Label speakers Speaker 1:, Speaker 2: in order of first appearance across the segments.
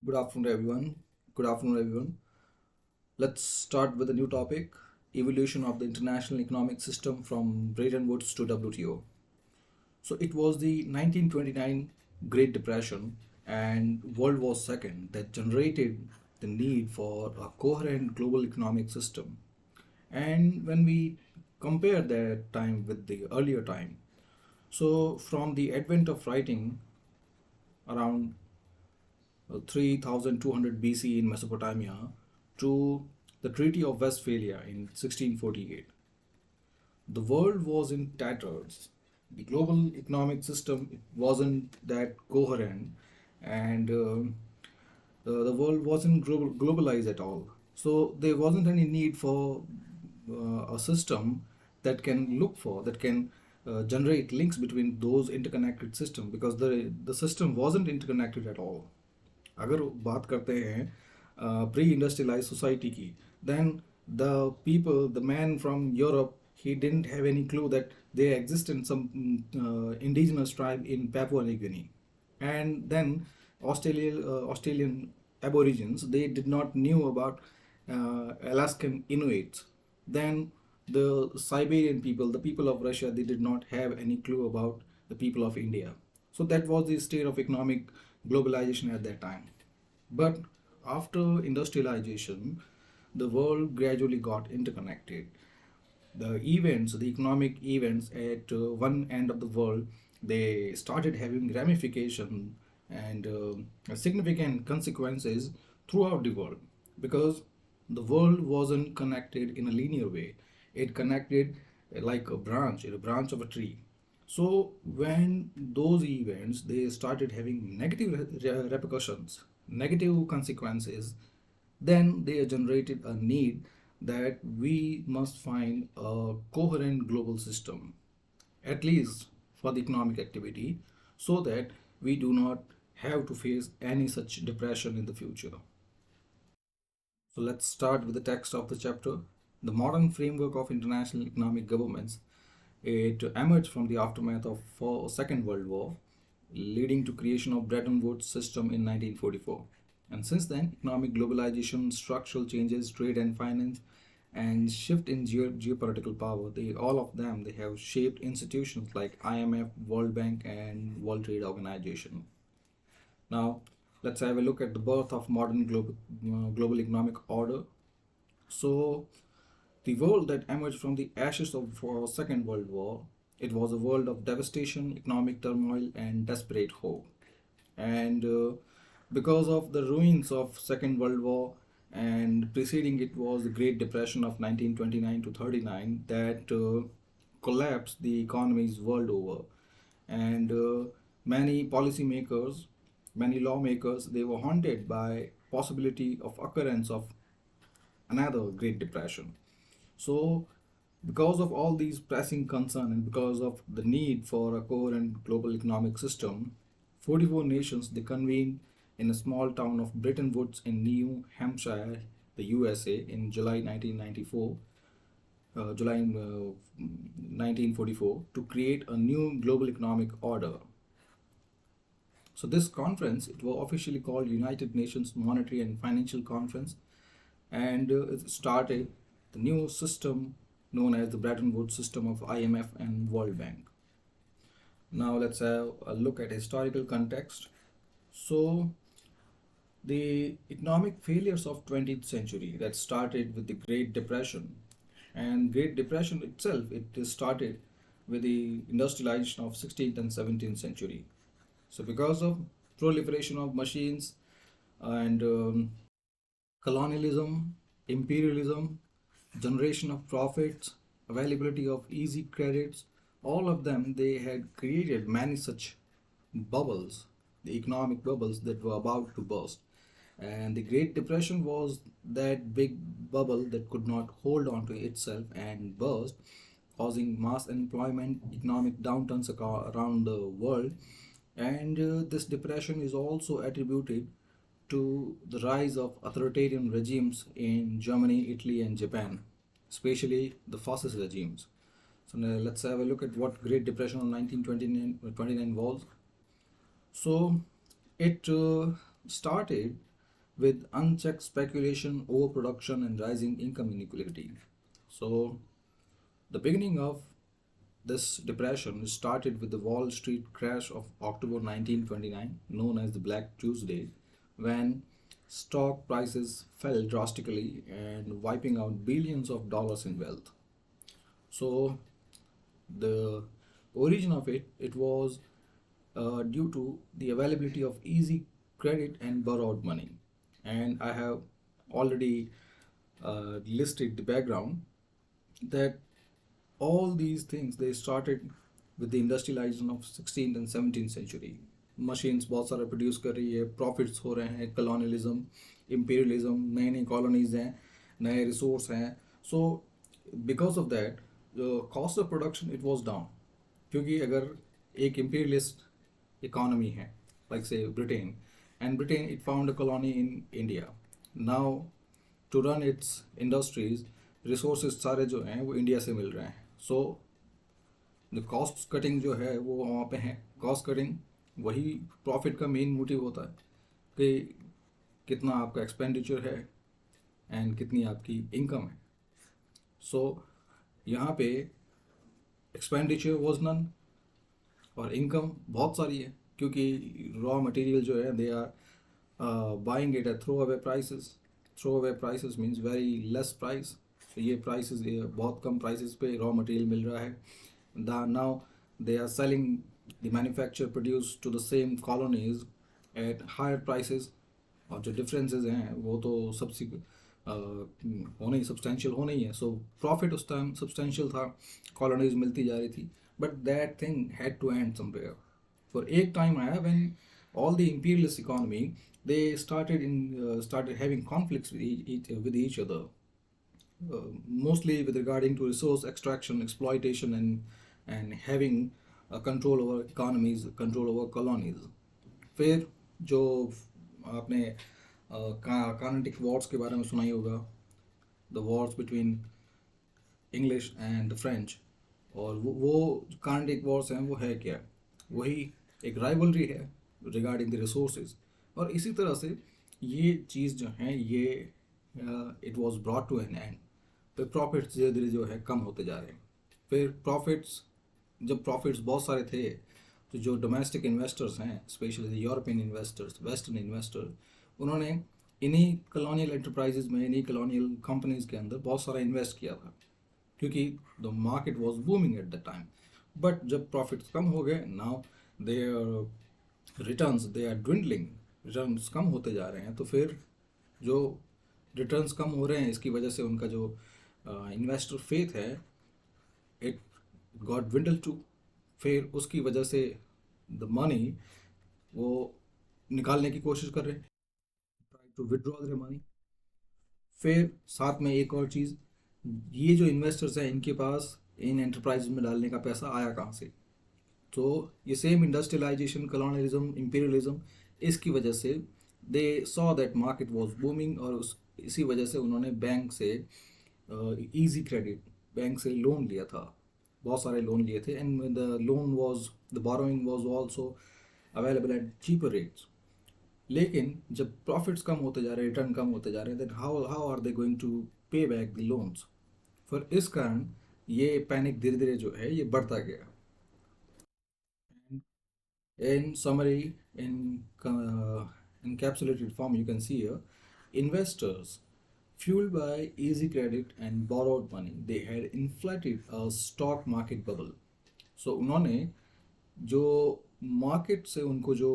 Speaker 1: Good afternoon, everyone. Good afternoon, everyone. Let's start with a new topic: evolution of the international economic system from Bretton Woods to WTO. So it was the 1929 Great Depression and World War II that generated the need for a coherent global economic system. And when we compare that time with the earlier time, so from the advent of writing around 3200 BC in Mesopotamia to the Treaty of Westphalia in 1648. The world was in tatters. The global economic system wasn't that coherent, and the world wasn't globalized at all. So there wasn't any need for a system that can generate links between those interconnected systems because the system wasn't interconnected at all. अगर बात करते हैं pre industrialise society की then the people, the man from Europe, he didn't have any clue that there existed some indigenous tribe in Papua New Guinea. And then Australian aborigines, they did not knew about Alaskan Inuits. Then the Siberian people, the people of Russia, they did not have any clue about the people of India. So that was the state of economic globalization at that time. But after industrialization, the world gradually got interconnected. The events, the economic events at one end of the world, they started having ramification and significant consequences throughout the world because the world wasn't connected in a linear way. It connected like a branch of a tree. So when those events they started having negative repercussions, negative consequences, then they generated a need that we must find a coherent global system, at least for the economic activity, so that we do not have to face any such depression in the future. So let's start with the text of the chapter. The modern framework of international economic governments, it emerged from the aftermath of Second World War, leading to creation of Bretton Woods system in 1944. And since then, economic globalization, structural changes, trade and finance, and shift in geopolitical power, all of them, they have shaped institutions like IMF, World Bank, and World Trade Organization. Now, let's have a look at the birth of modern global economic order. So, the world that emerged from the ashes of Second World War, it was a world of devastation, economic turmoil, and desperate hope. And because of the ruins of Second World War and preceding it was the Great Depression of 1929 to 39 that collapsed the economies world over. And many policymakers, many lawmakers, they were haunted by possibility of occurrence of another Great Depression. So, because of all these pressing concerns and because of the need for a coherent global economic system, 44 nations they convened in a small town of Bretton Woods in New Hampshire, the USA, in July 1994, July 1944, to create a new global economic order. So this conference, it was officially called United Nations Monetary and Financial Conference, and it started the new system known as the Bretton Woods system of IMF and World Bank. Now let's have a look at historical context. So the economic failures of 20th century that started with the Great Depression, and Great Depression itself, it started with the industrialization of 16th and 17th century. So because of proliferation of machines and colonialism, imperialism, generation of profits, availability of easy credits, all of them they had created many such bubbles, the economic bubbles that were about to burst. And the Great Depression was that big bubble that could not hold on to itself and burst, causing mass unemployment, economic downturns around the world. And this depression is also attributed to the rise of authoritarian regimes in Germany, Italy, and Japan, especially the fascist regimes. So now let's have a look at what Great Depression of 1929 was. So it started with unchecked speculation, overproduction, and rising income inequality. So, the beginning of this depression started with the Wall Street crash of October 1929, known as the Black Tuesday, when stock prices fell drastically and wiping out billions of dollars in wealth. So, the origin of it was due to the availability of easy credit and borrowed money. And I have already listed the background that all these things they started with the industrialization of 16th and 17th century. Machines बहुत सारा produce कर रही है, profits हो रहे हैं, colonialism, imperialism, नए नए कॉलोनीज हैं, नए रिसोर्स हैं. So because of that cost of production it was down. क्योंकि अगर एक इंपीरियलिस्ट इकोनॉमी है like say Britain, and Britain it found a colony in India. Now to run its industries resources सारे जो हैं वो इंडिया से मिल रहे हैं. सो द कॉस्ट कटिंग जो है वो वहाँ पे है. कॉस्ट कटिंग वही प्रॉफिट का मेन मोटिव होता है कि कितना आपका एक्सपेंडिचर है एंड कितनी आपकी इनकम है. सो यहाँ पे एक्सपेंडिचर वाज नन और इनकम बहुत सारी है, क्योंकि रॉ मटेरियल जो है they are buying it at throw away prices. Throw away prices means very less price. ये प्राइसेस बहुत कम प्राइसेस पे रॉ मटेरियल मिल रहा है. Now they are selling the manufacture produced to the same colonies at higher prices. और जो differences हैं वो तो होने ही substantial होने ही है. So profit उस time substantial था, colonies मिलती जा रही थी, but that thing had to end somewhere. For एक time आया when all the imperialist economy they started having conflicts with each other, mostly with regarding to resource extraction, exploitation, and having control over economies, control over colonies. फिर जो आपने Carnatic Wars के बारे में सुना ही होगा, the Wars between English and the French. और वो कार्नेटिक वॉर्स हैं वो है क्या? वही एक राइवलरी है रिगार्डिंग द रिसोर्सेज. और इसी तरह से ये चीज़ जो है ये it was brought to an end. फिर प्रॉफिट्स धीरे धीरे जो है कम होते जा रहे हैं. फिर जब प्रॉफिट्स बहुत सारे थे तो जो डोमेस्टिक इन्वेस्टर्स हैं, specially European investors, western investor, उन्होंने इन्हीं कॉलोनियल एंटरप्राइजेज में, इन्हीं कॉलोनियल कंपनीज के अंदर बहुत सारा इन्वेस्ट किया था, क्योंकि the market was booming at the time. But जब प्रॉफिट्स कम हो गए, now their returns they are dwindling, returns कम होते जा रहे हैं. तो फिर जो रिटर्न्स कम हो रहे हैं इसकी वजह से उनका जो इन्वेस्टर फेथ है इट गॉट dwindle टू. फिर उसकी वजह से द मनी वो निकालने की कोशिश कर रहे हैं, try to withdraw their money. फिर साथ में एक और चीज़, ये जो इन्वेस्टर्स हैं इनके पास इन एंटरप्राइज में डालने का पैसा आया कहाँ से? तो ये सेम इंडस्ट्रियलाइजेशन, कॉलोनियलिज्म, इंपीरियलिज्म, इसकी वजह से they saw that market was booming, और इसी वजह से उन्होंने बैंक से इजी क्रेडिट, बैंक से लोन लिया था, बहुत सारे लोन लिए थे. And the borrowing was also available at cheaper rates. लेकिन जब प्रॉफिट्स कम होते जा रहे हैं, रिटर्न कम होते जा रहे हैं, then how are they going to pay back the loans? फिर इस कारण ये पैनिक धीरे धीरे जो है ये बढ़ता गया. In summary, in encapsulated form, you can see here, investors, fueled by easy credit and borrowed money, they had inflated a stock market bubble. So उन्होंने जो मार्केट से उनको जो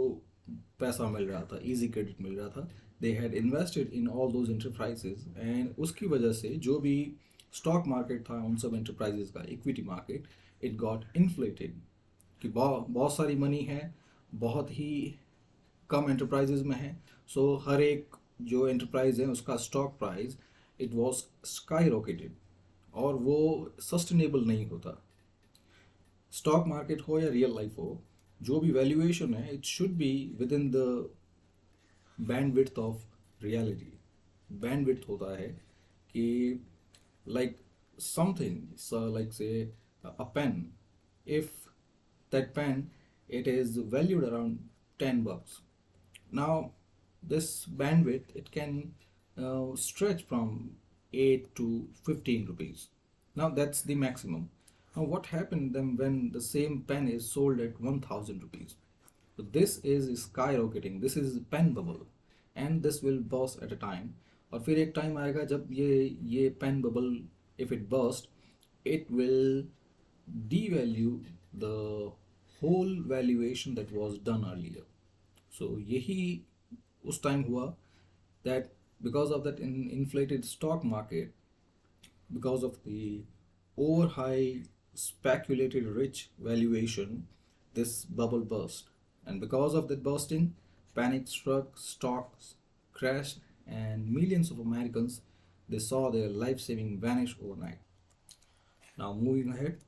Speaker 1: पैसा मिल रहा था, इजी क्रेडिट मिल रहा था, they had invested in all those enterprises, and उसकी वजह से जो भी स्टॉक मार्केट था उन सब एंटरप्राइजेज का, equity market, it got inflated. कि बहुत सारी मनी है, बहुत ही कम एंटरप्राइजेज में है. सो हर एक जो एंटरप्राइज है उसका stock price it was sky rocketed, और वो सस्टेनेबल नहीं होता. स्टॉक मार्केट हो या रियल लाइफ हो, जो भी वैल्यूएशन है it should be with in the bandwidth of reality. Bandwidth होता है कि लाइक समथिंग लाइक से अ pen, if that pen it is valued around $10. Now this bandwidth, it can stretch from 8 to 15 rupees. Now that's the maximum. Now what happened then when the same pen is sold at 1000 rupees? So this is skyrocketing. This is pen bubble, and this will burst at a time. और फिर एक time आएगा जब ये pen bubble, if it burst, it will devalue the whole valuation that was done earlier. So यही उस time हुआ that because of that inflated stock market, because of the over high speculated rich valuation, this bubble burst. And because of that bursting, panic struck, stocks crashed, and millions of Americans, they saw their life saving vanish overnight. Now moving ahead,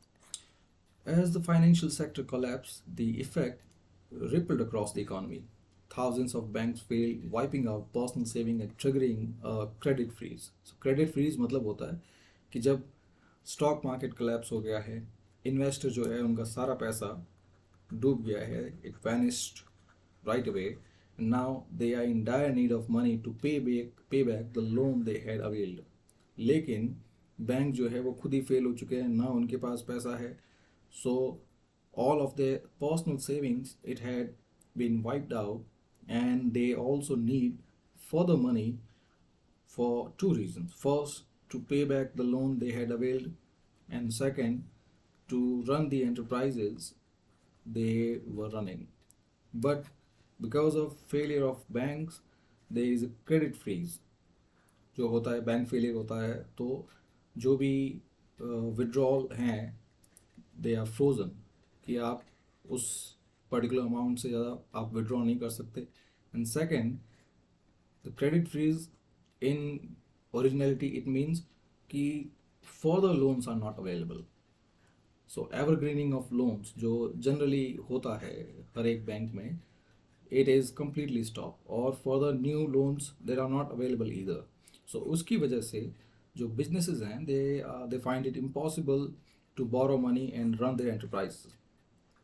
Speaker 1: as the financial sector collapsed, the effect rippled across the economy. Thousands of banks failed, wiping out personal saving and triggering a credit freeze. So credit freeze मतलब होता है कि जब stock market collapse हो गया है, investor जो है उनका सारा पैसा डूब गया है, it vanished right away, and now they are in dire need of money to pay back the loan they had availed. लेकिन बैंक जो है वो खुद ही फेल हो चुके हैं, ना उनके पास पैसा है, so all of their personal savings, it had been wiped out, and they also need further money for two reasons. First, to pay back the loan they had availed, and second, to run the enterprises they were running. But because of failure of banks, there is a credit freeze. जो होता है, bank failure होता है तो जो भी withdrawal हैं, they are frozen, कि आप उस पर्टिकुलर अमाउंट से ज़्यादा आप विड्रॉ नहीं कर सकते. And second, the credit freeze in originality it means कि further loans are not available. So evergreening of loans जो जनरली होता है हर एक बैंक में, it is completely stopped, or further new loans that are not available either. So उसकी वजह से जो businesses हैं, they find it impossible to borrow money and run their enterprises.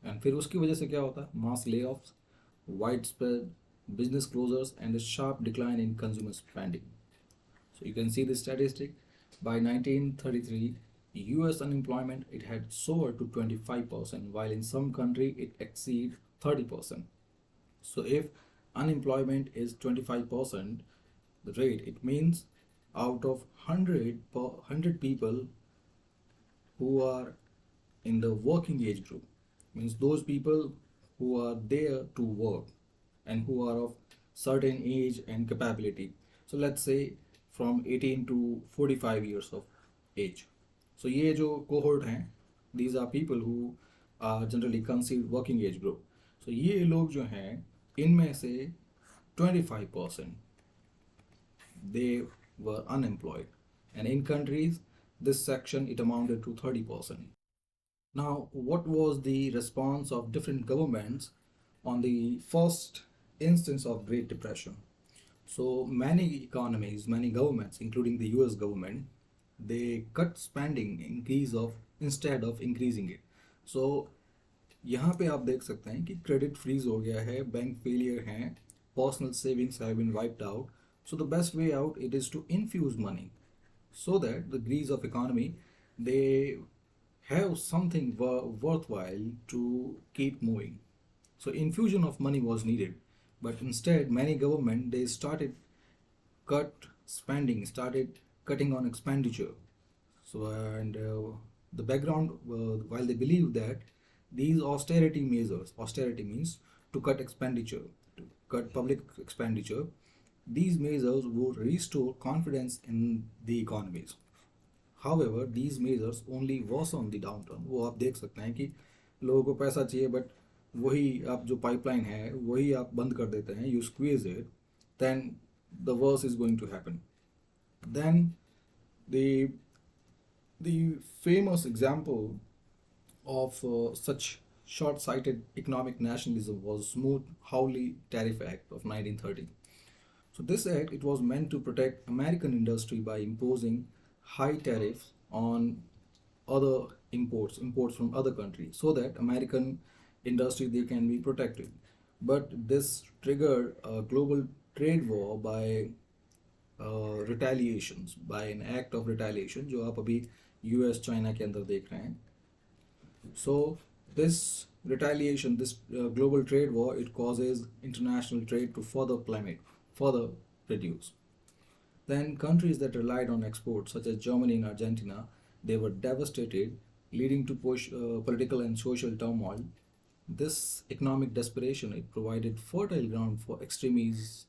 Speaker 1: And फिर उसकी वजह से क्या होता है? Mass layoffs, widespread business closures, and a sharp decline in consumer spending. So you can see the statistic. By 1933, US unemployment, it had soared to 25%, while in some country it exceeded 30%. So if unemployment is 25%, the rate, it means out of 100 people who are in the working age group, means those people who are there to work and who are of certain age and capability. So let's say from 18 to 45 years of age. So ये जो cohort हैं, these are people who are generally considered working age group. So ये लोग जो हैं, इनमें से 25% they were unemployed, and in countries this section it amounted to 30%. Now what was the response of different governments on the first instance of Great Depression? So many economies, many governments, including the US government, they cut spending instead of increasing it. So यहाँ पे आप देख सकते हैं कि credit freeze हो गया है, बैंक फेलियर हैं, personal savings have been wiped out. So the best way out it is to infuse money so that the greeds of economy, they have something worthwhile to keep moving. So infusion of money was needed, but instead many government, they started cutting on expenditure. So and the background, while they believe that these austerity measures, austerity means to cut expenditure, to cut public expenditure, these measures would restore confidence in the economies. However, these measures only worsen the downturn. वो आप देख सकते हैं कि लोगों को पैसा चाहिए, बट वही आप जो पाइपलाइन है वही आप बंद कर देते हैं, you squeeze it, then the worst is going to happen. Then the famous example of such short-sighted economic nationalism was Smoot-Hawley Tariff Act of 1930. So this act, it was meant to protect American industry by imposing high tariffs on other imports from other countries, so that American industry, they can be protected. But this triggered a global trade war by retaliations, by an act of retaliation जो आप अभी US China के अंदर देख रहे हैं. So this retaliation, this global trade war, it causes international trade to further plummet, further reduce. Then countries that relied on exports, such as Germany and Argentina, they were devastated, leading to political and social turmoil. This economic desperation, it provided fertile ground for extremist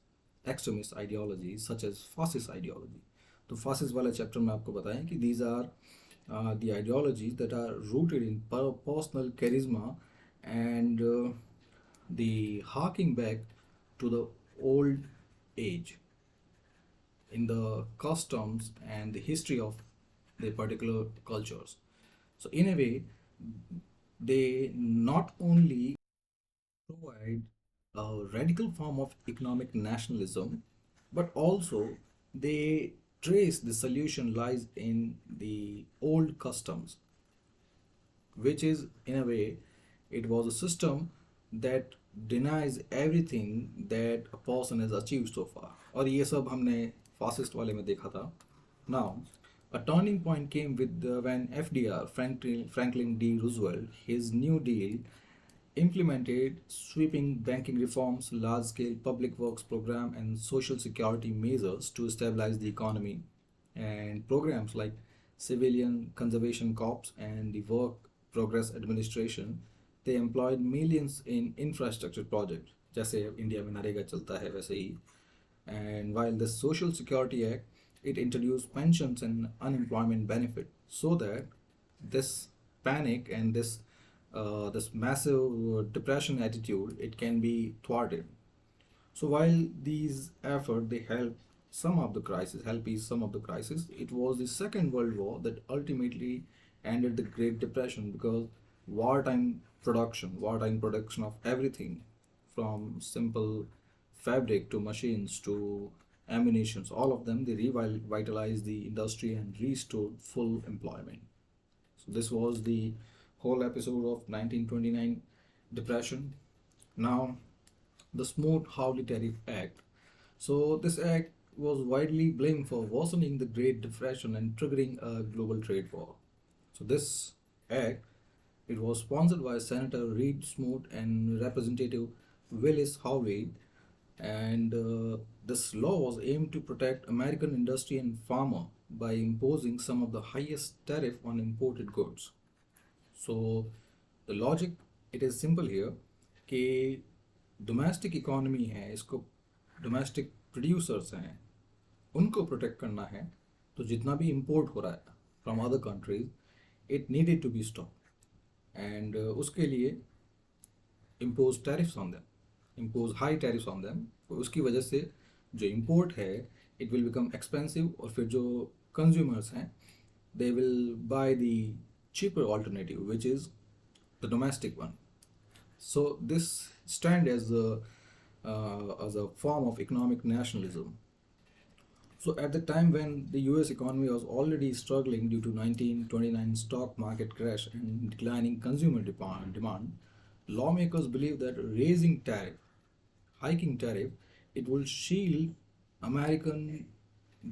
Speaker 1: ideologies such as fascist ideology. तो fascist वाला chapter में आपको बताएं कि these are the ideologies that are rooted in personal charisma and the harking back to the old age in the customs and the history of the particular cultures. So, in a way, they not only provide a radical form of economic nationalism, but also they trace the solution lies in the old customs, which is in a way it was a system that denies everything that a person has achieved so far. और ये सब हमने fascist वाले में देखा था. Now, a turning point came with when FDR, Franklin D. Roosevelt, his New Deal, implemented sweeping banking reforms, large-scale public works program, and social security measures to stabilize the economy. And programs like Civilian Conservation Corps and the Work Progress Administration, they employed millions in infrastructure projects. जैसे India में नरेगा चलता है वैसे ही. And while the Social Security Act, it introduced pensions and unemployment benefit so that this panic and this massive depression attitude, it can be thwarted. So while these efforts they help ease some of the crisis, it was the Second World War that ultimately ended the Great Depression because wartime production of everything from simple fabric to machines to ammunitions, all of them they revitalized the industry and restored full employment. So this was the whole episode of 1929 depression. Now, the Smoot-Hawley Tariff Act. So this act was widely blamed for worsening the Great Depression and triggering a global trade war. So this act, it was sponsored by Senator Reed Smoot and Representative Willis Howley, and this law was aimed to protect American industry and farmer by imposing some of the highest tariff on imported goods. So the logic, it is simple here कि domestic economy है, इसको domestic producers हैं, उनको protect करना है, तो जितना भी इंपोर्ट हो रहा है from other countries it needed to be stop and उसके लिए impose tariffs on them, impose high tariffs on them. उसकी वजह से जो इम्पोर्ट है इट विल बिकम एक्सपेंसिव और फिर जो कंज्यूमर्स हैं they will by the cheaper alternative, which is the domestic one. So this stand as a form of economic nationalism. So at the time when the US economy was already struggling due to 1929 stock market crash and declining consumer demand, lawmakers believed that hiking tariff, it will shield American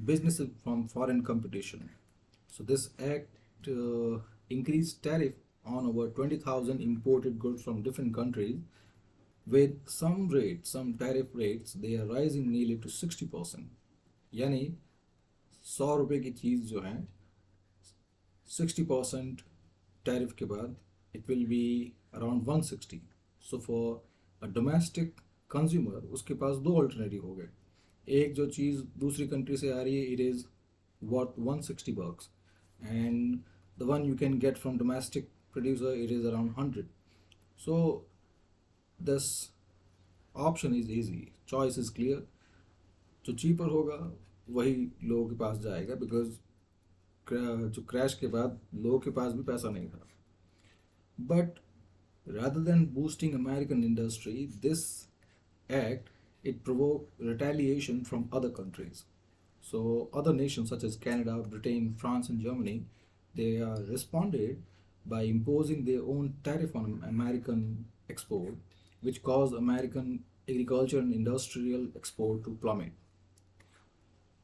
Speaker 1: businesses from foreign competition. So this act increased tariff on over 20,000 imported goods from different countries, with some tariff rates, they are rising nearly to 60%. यानी 100 रुपए की चीज़ जो है 60% tariff के बाद it will be around 160. So for a domestic consumer उसके पास दो alternative हो गए. एक जो चीज़ दूसरी कंट्री से आ रही है, it is worth $160, and the one you can get from domestic producer, it is around 100. So this option is easy, choice is clear. जो cheaper होगा वही लोगों के पास जाएगा, because जो क्रैश के बाद लोगों के पास भी पैसा नहीं था. But rather than boosting American industry, this act, it provoked retaliation from other countries. So other nations such as Canada, Britain, France and Germany, they responded by imposing their own tariff on American export, which caused American agriculture and industrial export to plummet.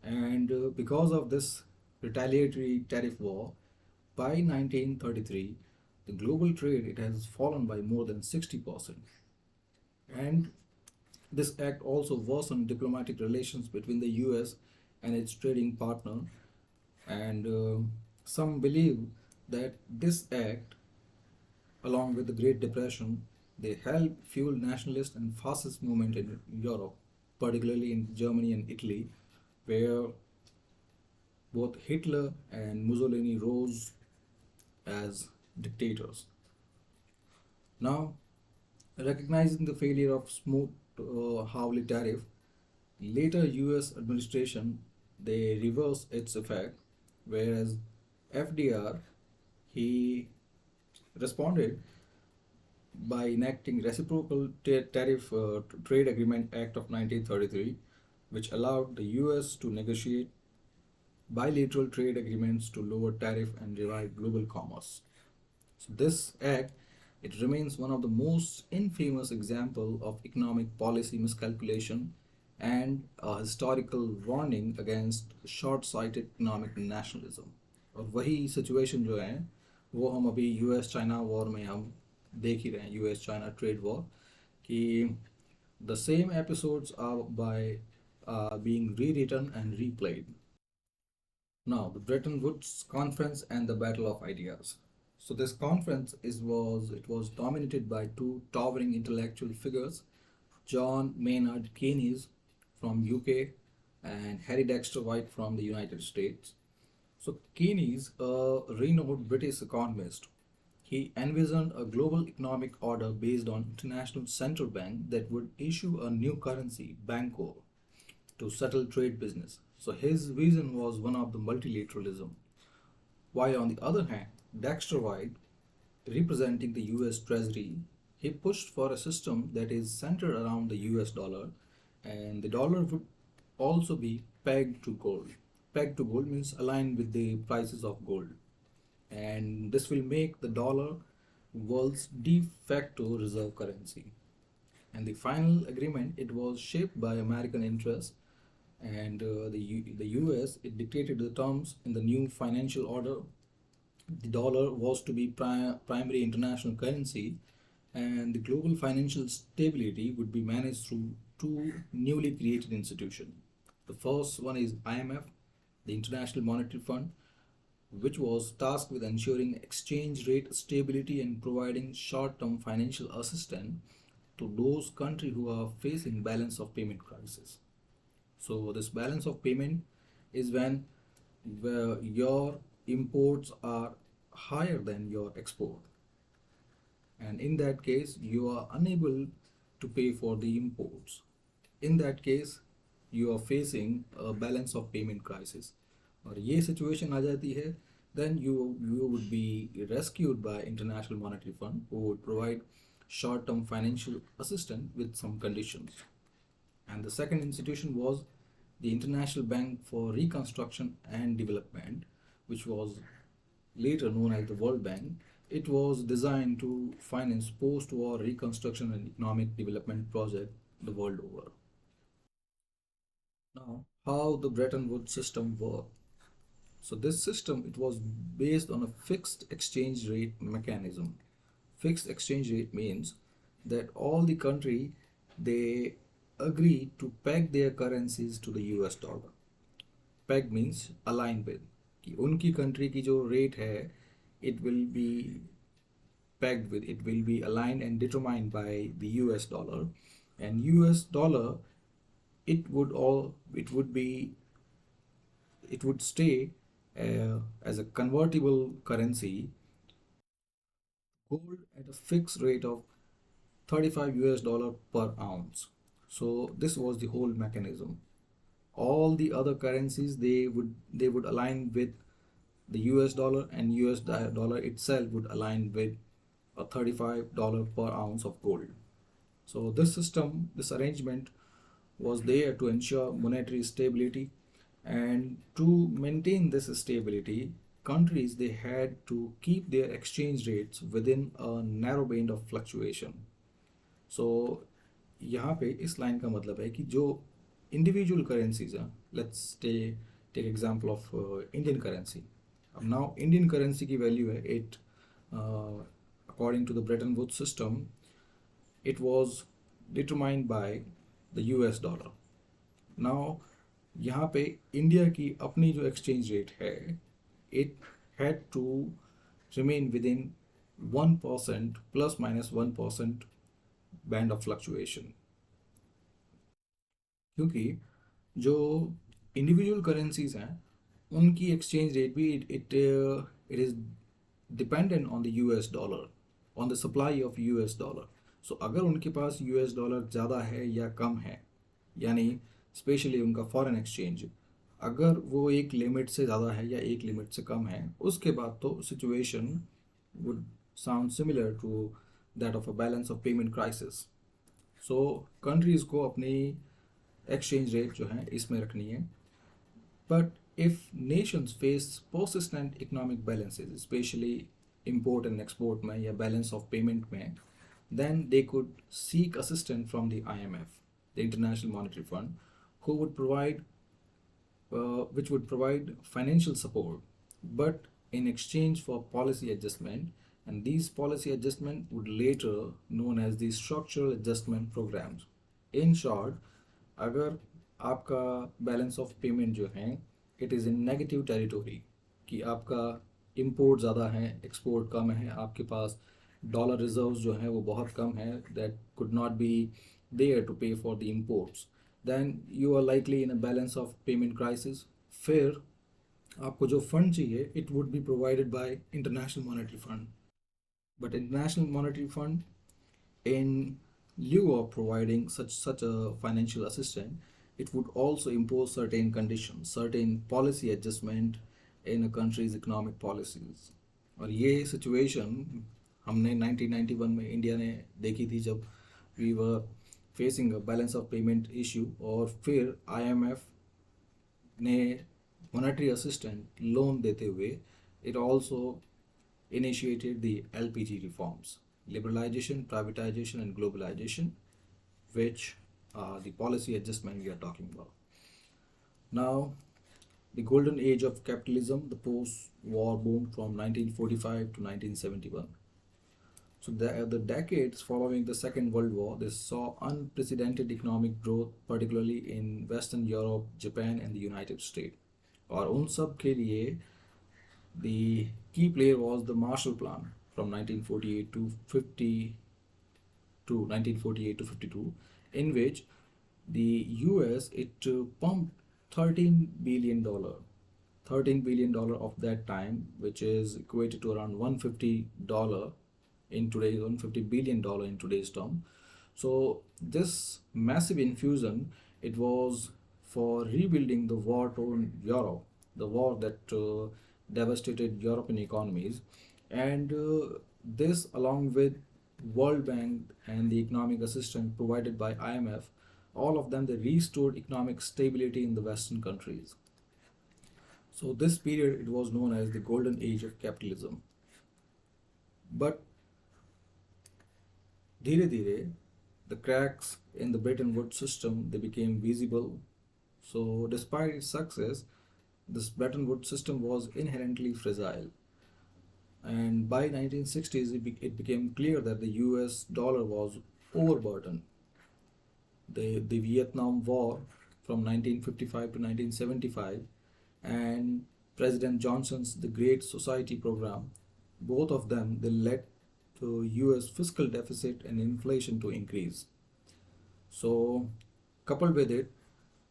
Speaker 1: And because of this retaliatory tariff war, by 1933, the global trade it has fallen by more than 60%. And this act also worsened diplomatic relations between the US and its trading partner. And some believe that this act, along with the Great Depression, they helped fuel nationalist and fascist movement in Europe, particularly in Germany and Italy, where both Hitler and Mussolini rose as dictators. Now, recognizing the failure of smooth Hawley tariff, later US administration they reversed its effect, whereas FDR he responded by enacting Reciprocal Tariff Trade Agreement Act of 1933, which allowed the US to negotiate bilateral trade agreements to lower tariff and revive global commerce. So this act it remains one of the most infamous example of economic policy miscalculation and a historical warning against short-sighted economic nationalism. और वही situation जो है वो हम अभी US China war में हम देख ही रहे हैं, यूएस चाइना ट्रेड वॉर, कि the same episodes are by being rewritten and replayed. Now, the Bretton Woods Conference and the Battle of Ideas. So this conference was dominated by two towering intellectual figures, John Maynard Keynes from UK and Harry Dexter White from the United States. So Keynes, a renowned British economist, he envisioned a global economic order based on international central bank that would issue a new currency, Banco, to settle trade business. So his vision was one of the multilateralism. While on the other hand, Dexter White, representing the US Treasury, he pushed for a system that is centered around the US dollar, and the dollar would also be pegged to gold. Pegged to gold means aligned with the prices of gold. And this will make the dollar world's de facto reserve currency. And the final agreement it was shaped by American interests, and the US it dictated the terms in the new financial order. The dollar was to be primary international currency, and the global financial stability would be managed through two newly created institutions. The first one is IMF, the International Monetary Fund, which was tasked with ensuring exchange rate stability and providing short-term financial assistance to those countries who are facing balance of payment crisis. So this balance of payment is when where your imports are higher than your export, and in that case you are unable to pay for the imports. In that case you are facing a balance of payment crisis. और ये situation आ जाती है, then you would be rescued by International Monetary Fund, who would provide short-term financial assistance with some conditions. And the second institution was the International Bank for Reconstruction and Development, which was later known as the World Bank. It was designed to finance post-war reconstruction and economic development projects the world over. Now, how the Bretton Woods system worked. So this system it was based on a fixed exchange rate mechanism. Fixed exchange rate means that all the country they agree to peg their currencies to the US dollar. Peg means align with, कि उनकी country की जो rate है it will be pegged with, it will be aligned and determined by the US dollar, and US dollar it would stay as a convertible currency, gold at a fixed rate of 35 US dollar per ounce. So this was the whole mechanism. All the other currencies they would align with the US dollar, and US dollar itself would align with a $35 per ounce of gold. So this system, this arrangement was there to ensure monetary stability, and to maintain this stability, countries they had to keep their exchange rates within a narrow band of fluctuation. So यहाँ पे इस line का मतलब है कि जो individual currencies हैं, let's take example of Indian currency. अब नाउ इंडियन करेंसी की वैल्यू है 8. According to the Bretton Wood system, it was determined by the US dollar. Now यहाँ पे इंडिया की अपनी जो एक्सचेंज रेट है, it had to remain within 1% plus minus 1% band of fluctuation. क्योंकि जो इंडिविजुअल करेंसीज हैं उनकी एक्सचेंज रेट भी it is dependent on the US dollar, on the supply of US dollar. So अगर उनके पास यूएस डॉलर ज़्यादा है या कम है, यानी स्पेशली उनका फॉरेन एक्सचेंज, अगर वो एक लिमिट से ज़्यादा है या एक लिमिट से कम है, उसके बाद तो situation would sound similar to that of a balance of payment crisis. So countries को अपनी एक्सचेंज रेट जो है इसमें रखनी है. But if nations face persistent economic balances, specially import and export में या बैलेंस ऑफ पेमेंट में, then they could seek assistance from the IMF, the International Monetary Fund, who would provide, which would provide financial support, but in exchange for policy adjustment, and these policy adjustment would later known as the structural adjustment programs. In short, अगर आपका balance of payment जो है it is in negative territory, कि आपका import ज़्यादा है, export कम है, आपके पास डॉलर रिजर्व्स जो हैं वो बहुत कम है, that could not be there to pay for the imports, then you are likely in a balance of payment crisis. फिर आपको जो फंड चाहिए it would be provided by International Monetary Fund. But International Monetary Fund, in lieu of providing such a financial assistance, it would also impose certain conditions, certain policy adjustment in a country's economic policies. और ये situation हमने 1991 में India ने देखी थी, जब we were facing a balance of payment issue, और फिर IMF ने monetary assistance लोन देते हुए it also initiated the LPG reforms, liberalization, privatization and globalization, which are the policy adjustment we are talking about. Now, the golden age of capitalism, the post-war boom from 1945 to 1971. So the decades following the Second World War, they saw unprecedented economic growth, particularly in Western Europe, Japan and the United States. और उन सब के लिए the key player was the Marshall Plan from 1948 to 52, in which the US it pumped $13 billion of that time, which is equated to around $150 in today's $150 billion in today's term. So this massive infusion, it was for rebuilding the war-torn Europe, the war that devastated European economies, and this along with World Bank and the economic assistance provided by IMF, all of them, they restored economic stability in the Western countries. So this period, it was known as the golden age of capitalism. But धीरे धीरे the cracks in the Bretton Woods system, they became visible. So despite its success, this Bretton Woods system was inherently fragile. And by 1960s, it became clear that the US dollar was overburdened. The Vietnam War from 1955 to 1975 and President Johnson's the Great Society program, both of them, they led to US fiscal deficit and inflation to increase. So coupled with it,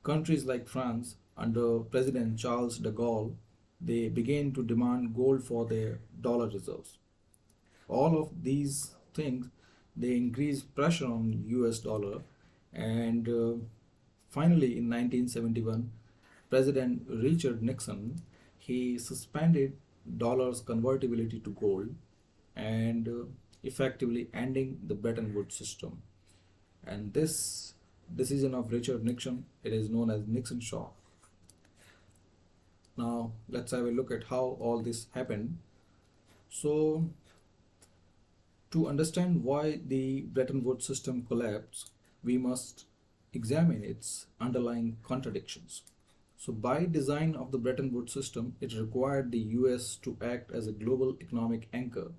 Speaker 1: countries like France under President Charles de Gaulle, they began to demand gold for their dollar reserves. All of these things, they increased pressure on US dollar, and finally in 1971, President Richard Nixon, he suspended dollar's convertibility to gold and effectively ending the Bretton Woods system. And this decision of Richard Nixon, it is known as Nixon Shock. Now let's have a look at how all this happened. So to understand why the Bretton Woods system collapsed, we must examine its underlying contradictions. So, by design of the Bretton Woods system, it required the US to act as a global economic anchor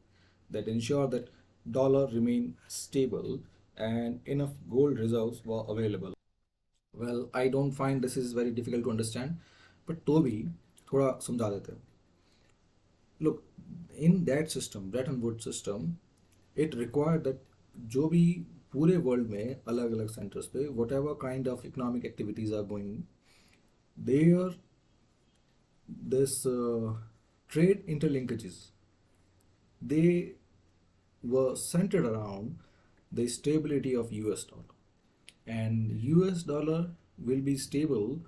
Speaker 1: that ensured that dollar remained stable and enough gold reserves were available. Well, I don't find this is very difficult to understand, but तो भी थोड़ा समझा देते हैं. Look, in that system, Bretton Woods system, it required that जो भी पूरे world में अलग अलग सेंटर्स पे whatever kind of economic activities are going, there this trade interlinkages, they were centered around the stability of US dollar, and US dollar will be stable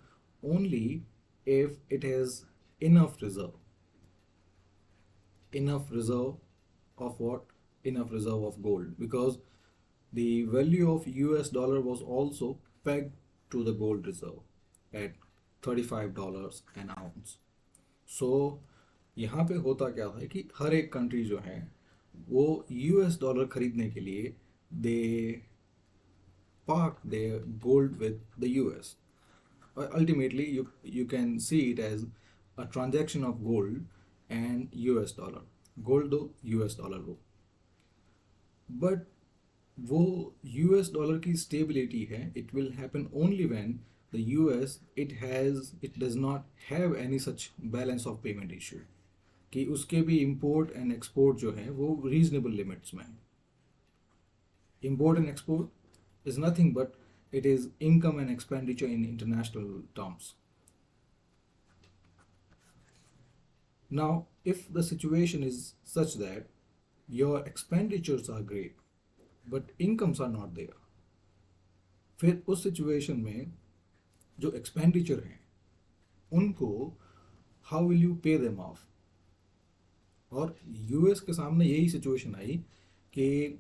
Speaker 1: only if it has enough reserve. Enough reserve of what? Enough reserve of gold, because the value of US dollar was also pegged to the gold reserve at $35 an ounce. So यहाँ पे होता क्या है कि हर एक country जो है वो US डॉलर खरीदने के लिए दे park their gold with the US. Ultimately, you can see it as a transaction of gold and US dollar. Gold दो, US डॉलर दो. But वो US डॉलर की स्टेबिलिटी है, it will happen only when the US it does not have any such balance of payment issue, कि उसके भी import and export जो है वो reasonable limits में है. Import and export is nothing but it is income and expenditure in international terms. Now, if the situation is such that your expenditures are great but incomes are not there, फिर उस situation में जो expenditure हैं उनको how will you pay them of. और US के सामने यही सिचुएशन आई कि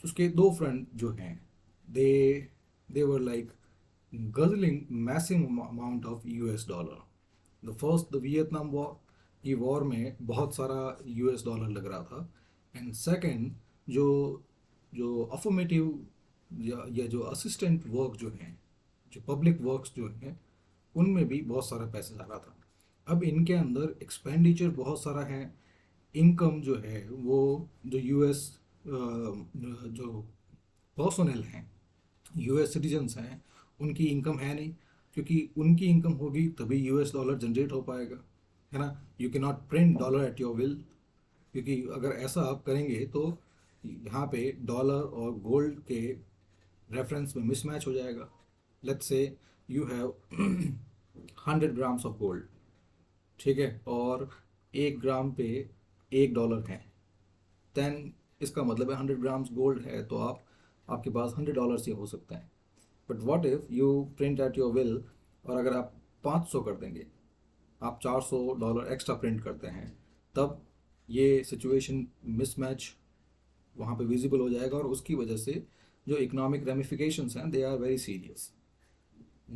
Speaker 1: उसके दो फ्रंट जो हैं they were like guzzling massive amount of US dollar. The first, the Vietnam War, ये वॉर में बहुत सारा US डॉलर लग रहा था, एंड सेकंड जो अफर्मेटिव या जो असिस्टेंट वर्क जो हैं, जो पब्लिक वर्क्स जो हैं, उनमें भी बहुत सारा पैसा जा रहा था. अब इनके अंदर एक्सपेंडिचर बहुत सारा है, इनकम जो है वो जो यूएस जो पर्सनल हैं, यूएस सिटीजन्स हैं, उनकी इनकम है नहीं, क्योंकि उनकी इनकम होगी तभी यूएस डॉलर जनरेट हो पाएगा, है ना. You can not print dollar at your will, क्योंकि अगर ऐसा आप करेंगे तो यहाँ पे डॉलर और गोल्ड के रेफरेंस में मिसमैच हो जाएगा. Let's say you have 100 grams of gold, ठीक है, और 1 ग्राम पे $1 है, देन इसका मतलब है 100 ग्राम्स गोल्ड है तो आपके पास $100 ही हो सकते हैं. But what if you print at your will, और अगर आप 500 कर देंगे, आप $400 एक्स्ट्रा प्रिंट करते हैं, तब ये सिचुएशन मिसमैच वहाँ पे विजिबल हो जाएगा, और उसकी वजह से जो इकोनॉमिक रेमिफिकेशंस हैं they are very serious.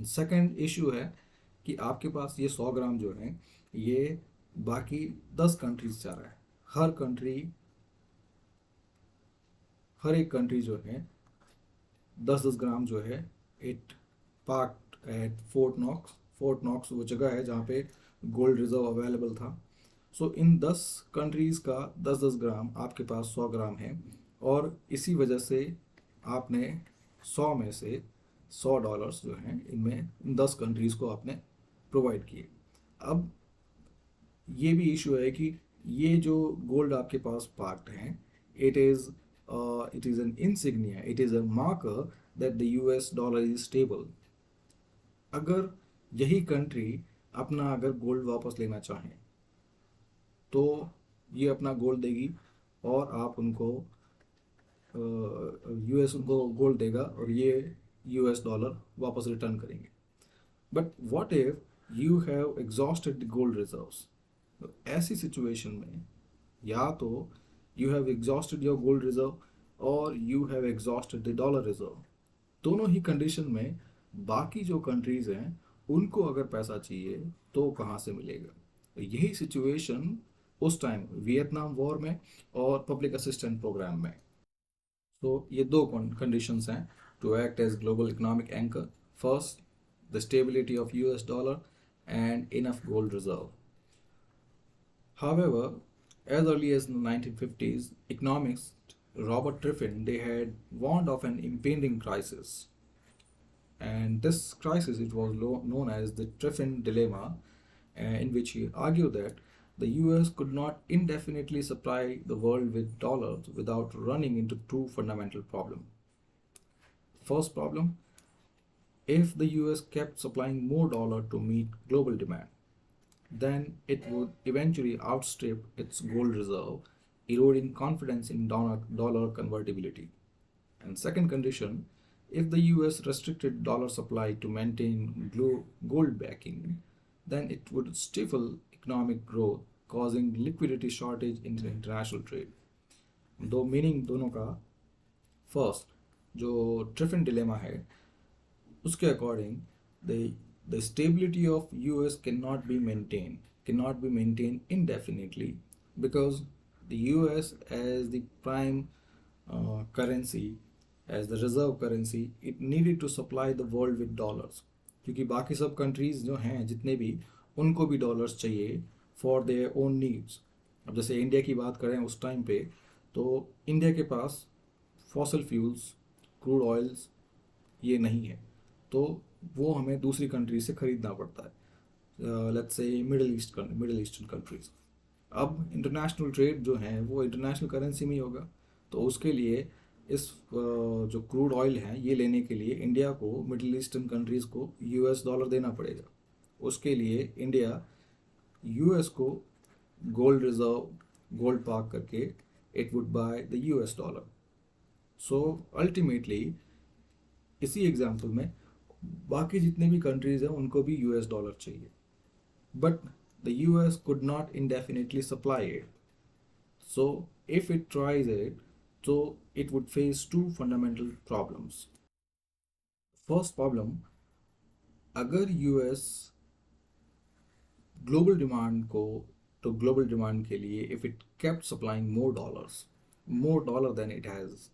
Speaker 1: Second issue है कि आपके पास ये 100 ग्राम जो है ये बाकी 10 कंट्रीज जा रहा है. हर एक कंट्री जो है 10-10 ग्राम जो है it parked at Fort Knox वो जगह है जहाँ पे गोल्ड रिजर्व अवेलेबल था. सो इन 10 कंट्रीज़ का 10-10 ग्राम, आपके पास 100 ग्राम है, और इसी वजह से आपने 100 में से $100 जो हैं इनमें 10 कंट्रीज़ को आपने प्रोवाइड किए. अब ये भी इशू है कि ये जो गोल्ड आपके पास पार्क्ड हैं, it is an insignia, it is a marker that the US dollar is stable. अगर यही कंट्री अपना अगर गोल्ड वापस लेना चाहें तो ये अपना गोल्ड देगी और आप उनको US उनको गोल्ड देगा और ये US डॉलर वापस रिटर्न करेंगे. But what if you have exhausted the gold reserves. ऐसी सिचुएशन में या तो you have exhausted your gold reserve और you have exhausted the dollar reserve. दोनों ही कंडीशन में बाकी जो कंट्रीज़ हैं उनको अगर पैसा चाहिए तो कहाँ से मिलेगा. यही सिचुएशन उस टाइम वियतनाम वॉर में और पब्लिक असिस्टेंट प्रोग्राम में. तो ये दो कंडीशंस हैं to act as global economic anchor. First, the stability of US dollar and enough gold reserve. However, as early as the 1950s, economist Robert Triffin they had warned of an impending crisis, and this crisis it was known as the Triffin dilemma, in which he argued that the US could not indefinitely supply the world with dollars without running into two fundamental problems. First problem, if the US kept supplying more dollar to meet global demand, then it would eventually outstrip its gold reserve, eroding confidence in dollar convertibility. And second condition, if the US restricted dollar supply to maintain gold backing, then it would stifle economic growth, causing liquidity shortage in international trade. दो meaning दोनों का, first जो ट्रिफिन dilemma है उसके according the stability of US cannot be maintained indefinitely, because the US as the prime currency, as the reserve currency, it needed to supply the world with dollars, क्योंकि बाकी सब countries जो हैं जितने भी उनको भी डॉलर्स चाहिए फॉर देयर ओन नीड्स. अब जैसे इंडिया की बात करें उस टाइम पे, तो इंडिया के पास फॉसिल फ्यूल्स, क्रूड ऑयल्स ये नहीं है, तो वो हमें दूसरी कंट्री से ख़रीदना पड़ता है, let's say middle eastern countries. अब इंटरनेशनल ट्रेड जो है वो इंटरनेशनल करेंसी में ही होगा, तो उसके लिए इस जो क्रूड ऑयल है ये लेने के लिए इंडिया को मिडिल ईस्टर्न कंट्रीज़ को US डॉलर देना पड़ेगा. उसके लिए इंडिया US को गोल्ड रिजर्व, गोल्ड पार्क करके it would by the US dollar. So ultimately इसी एग्जांपल में बाकी जितने भी कंट्रीज़ हैं उनको भी US डॉलर चाहिए, but the US could not indefinitely supply it. So if it tries it, so it would face two fundamental problems. First problem, अगर US ग्लोबल डिमांड को, तो ग्लोबल डिमांड के लिए if it kept supplying more dollar then it has,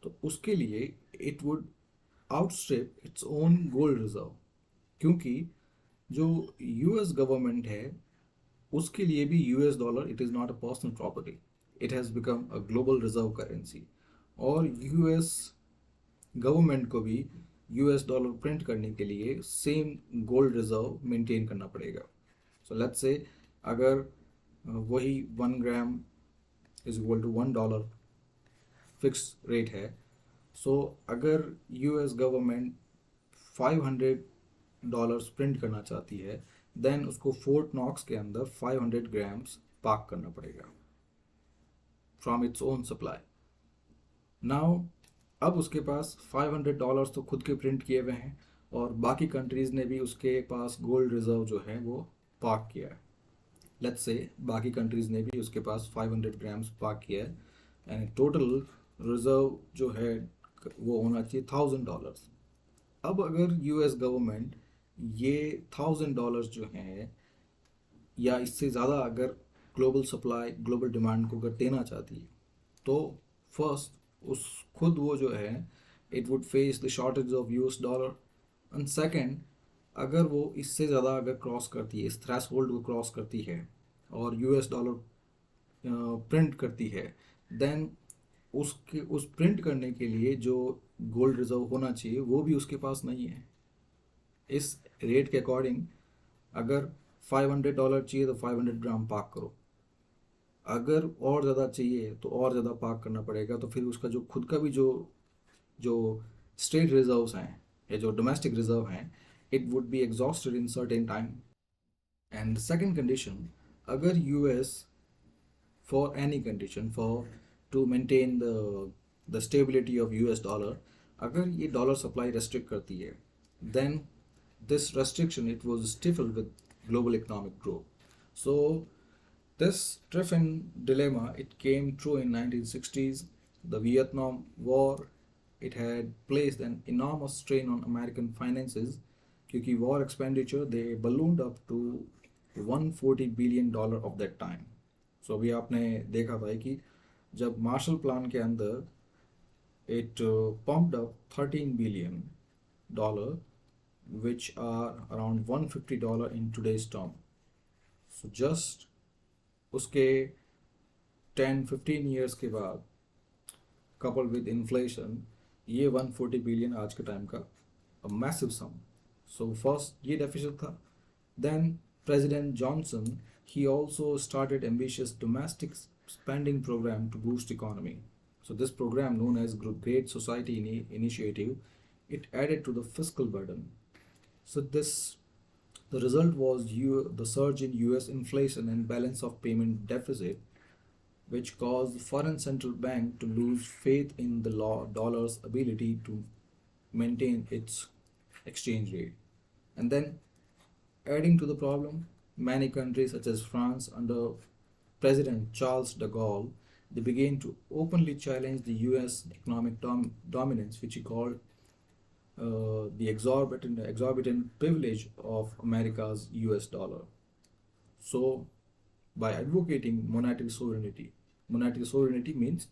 Speaker 1: तो उसके लिए it would outstrip its own gold reserve, क्योंकि जो US गवर्नमेंट है उसके लिए भी US dollar it is not a personal property, it has become a global reserve currency, और US गवर्नमेंट को भी US डॉलर प्रिंट करने के लिए सेम गोल्ड रिजर्व मेंटेन करना पड़ेगा. सो लेट्स से अगर वही 1 gram is equal to $1 fix rate है, सो अगर US गवर्नमेंट $500 प्रिंट करना चाहती है, देन उसको फोर्ट नॉक्स के अंदर 500 ग्राम्स पार्क करना पड़ेगा from its own supply. Now अब उसके पास $500 तो खुद के प्रिंट किए हुए हैं, और बाकी कंट्रीज़ ने भी उसके पास गोल्ड रिजर्व जो है वो पार्क किया है. लेट्स से बाकी कंट्रीज़ ने भी उसके पास 500 ग्राम्स पार्क किया है, एंड टोटल रिजर्व जो है वो होना चाहिए $1000. अब अगर US गवर्नमेंट ये $1000 जो हैं या इससे ज़्यादा अगर ग्लोबल सप्लाई, ग्लोबल डिमांड को अगर देना चाहती है, तो फर्स्ट उस खुद वो जो है it would face the shortage of US dollar, and second अगर वो इससे ज़्यादा अगर क्रॉस करती है, इस थ्रेशोल्ड को क्रॉस करती है और US डॉलर प्रिंट करती है, देन उस प्रिंट करने के लिए जो गोल्ड रिजर्व होना चाहिए वो भी उसके पास नहीं है. इस रेट के अकॉर्डिंग अगर $500 चाहिए तो 500 ग्राम पार्क करो, अगर और ज़्यादा चाहिए तो और ज़्यादा पार्क करना पड़ेगा, तो फिर उसका जो खुद का भी जो स्टेट रिजर्व्स हैं या जो डोमेस्टिक रिजर्व हैं, it would be exhausted in certain time. And the second condition, अगर US for any condition for to maintain the stability of US dollar, अगर ये डॉलर सप्लाई रेस्ट्रिक्ट करती है, then this restriction it was stifled with global economic growth. So this Triffin dilemma it came true in 1960s. The Vietnam War it had placed an enormous strain on American finances, क्योंकि war expenditure they ballooned up to $140 billion of that time. So अभी आपने देखा था कि जब Marshall plan के अंदर it pumped up $13 billion, which are around $150 in today's term. So just उसके 10-15 years के बाद coupled with inflation, ये 140 billion आज के टाइम का a massive sum. So first ये deficit था. Then President Johnson, he also started ambitious domestic spending program to boost economy. So this program, known as Great Society Initiative, it added to the fiscal burden. So the result was the surge in US inflation and balance of payment deficit, which caused the foreign central bank to lose faith in the dollar's ability to maintain its exchange rate. And then, adding to the problem, many countries such as France under President Charles de Gaulle, they began to openly challenge the US economic dominance, which he called the exorbitant privilege of America's US dollar. So, by advocating monetary sovereignty means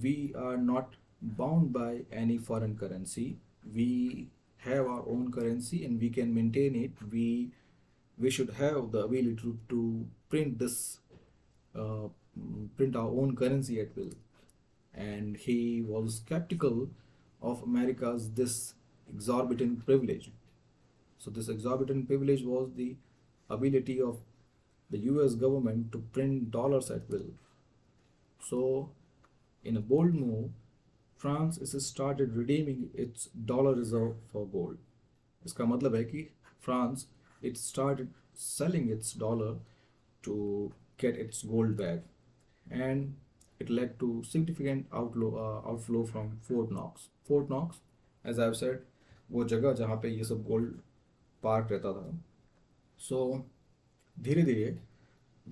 Speaker 1: we are not bound by any foreign currency. We have our own currency and we can maintain it. We should have the ability to print our own currency at will. And he was skeptical of America's this exorbitant privilege. So this exorbitant privilege was the ability of the US government to print dollars at will. So in a bold move, France is started redeeming its dollar reserve for gold. इसका मतलब है कि France it started selling its dollar to get its gold back, and it led to significant outflow from Fort Knox. Fort Knox, as I've said, वो जगह जहाँ पे ये सब गोल्ड पार्क रहता था. So धीरे धीरे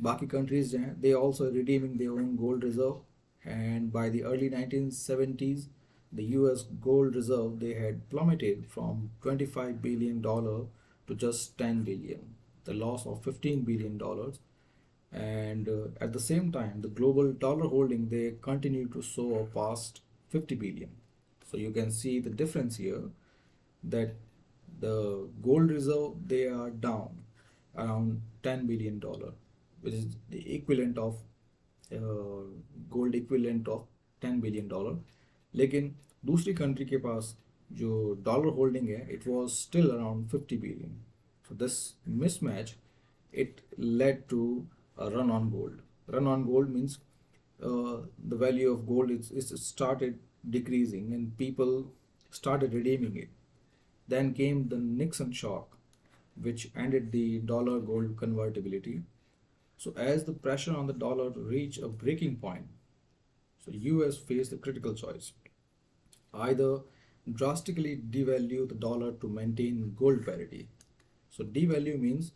Speaker 1: बाकी countries जो हैं, they also redeeming their own gold reserve, and by the early 1970s, the US gold reserve they had plummeted from $25 billion to just $10 billion, the loss of $15 billion. And at the same time, the global dollar holding they continue to soar past 50 billion. So you can see the difference here, that the gold reserve they are down around $10 billion, which is the equivalent of gold equivalent of $10 billion. लेकिन दूसरी country के पास जो dollar holding है it was still around 50 billion. So this mismatch it led to a run on gold. Run on gold means the value of gold is started decreasing and people started redeeming it. Then came the Nixon Shock, which ended the dollar gold convertibility. So as the pressure on the dollar reached a breaking point, so US faced a critical choice. Either drastically devalue the dollar to maintain gold parity. So devalue means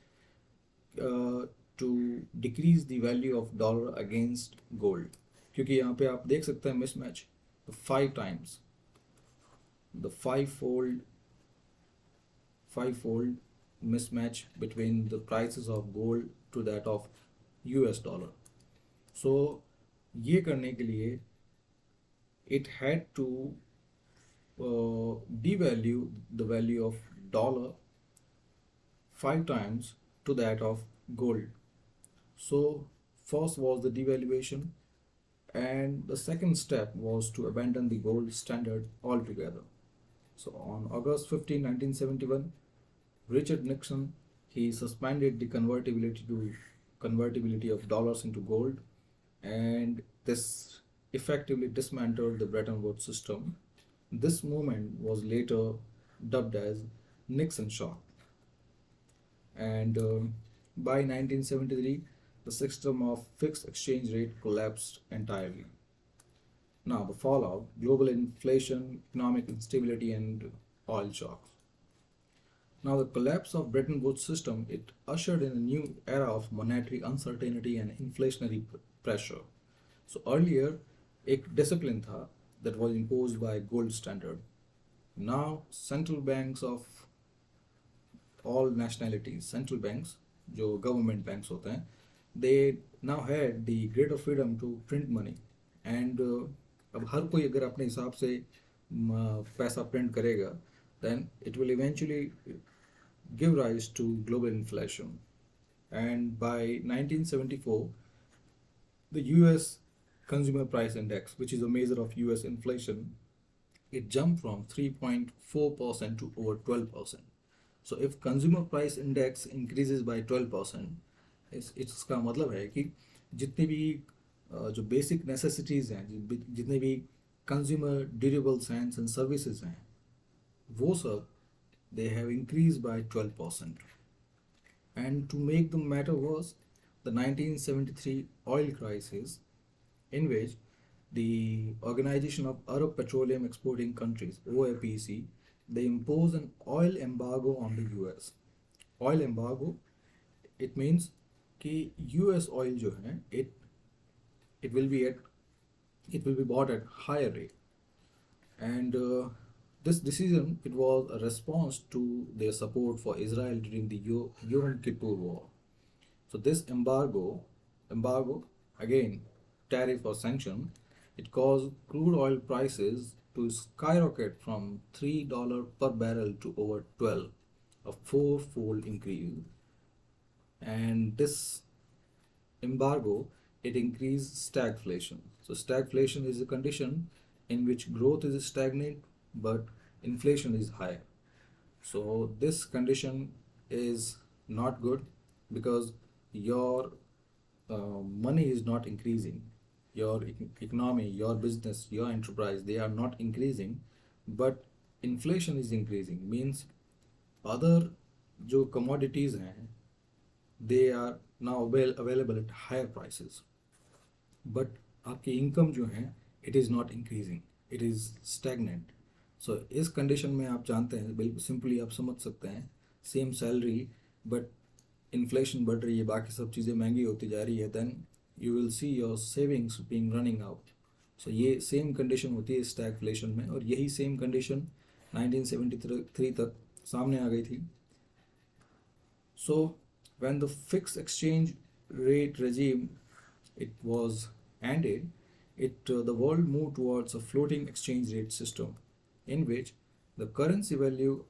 Speaker 1: to decrease the value of dollar against gold. क्योंकि यहाँ पे आप देख सकते हैं mismatch, the 5 times, the fivefold mismatch between the prices of gold to that of US dollar. So ये करने के लिए it had to devalue the value of dollar 5 times to that of gold. So first was the devaluation, and the second step was to abandon the gold standard altogether. So on August 15, 1971, Richard Nixon he suspended the convertibility of dollars into gold, and this effectively dismantled the Bretton Woods system. This movement was later dubbed as Nixon Shock. And by 1973, the system of fixed exchange rate collapsed entirely. Now, the fallout, global inflation, economic instability, and oil shocks. Now, the collapse of Bretton Woods system, it ushered in a new era of monetary uncertainty and inflationary pressure. So earlier, एक discipline था that was imposed by gold standard. Now, central banks of all nationalities, central banks, जो government banks होते हैं, they now had the greater freedom to print money, and अब हर कोई अगर अपने हिसाब से पैसा प्रिंट करेगा, then it will eventually give rise to global inflation. And by 1974, the US Consumer Price Index, which is a measure of US inflation, it jumped from 3.4% to over 12%. So if consumer price index increases by 12%, इसका मतलब है कि जितने भी जो basic necessities हैं, जितने भी कंज्यूमर ड्यूरेबल्स हैं एंड सर्विसेज हैं, वो सब they have increased by 12%. And to make the matter worse, the 1973 oil crisis, in which the Organization of Arab Petroleum Exporting Countries, OAPEC, they imposed an oil embargo on the US. Oil embargo, it means कि US oil जो है, it will be bought at higher rate. And this decision, it was a response to their support for Israel during the Yom Kippur War. So this embargo, again, tariff or sanction, it caused crude oil prices to skyrocket from $3 per barrel to over 12, a four-fold increase. And this embargo, it increased stagflation. So stagflation is a condition in which growth is stagnant but inflation is high. So this condition is not good because your money is not increasing. Your economy, your business, your enterprise, they are not increasing, but inflation is increasing. Means other जो commodities हैं, they are now available at higher prices, but आपकी income जो है, it is not increasing, it is stagnant. So इस condition में आप जानते हैं, बिल्कुल simply आप समझ सकते हैं, same salary but inflation बढ़ रही है, बाकी सब चीज़ें महंगी होती जा रही है, then you will see your savings being running out. So ये same condition होती है stagflation में, और यही same condition 1973 तक सामने आ गई थी. So when the fixed exchange rate regime it was ended, the world moved towards a floating exchange rate system, in which the currency value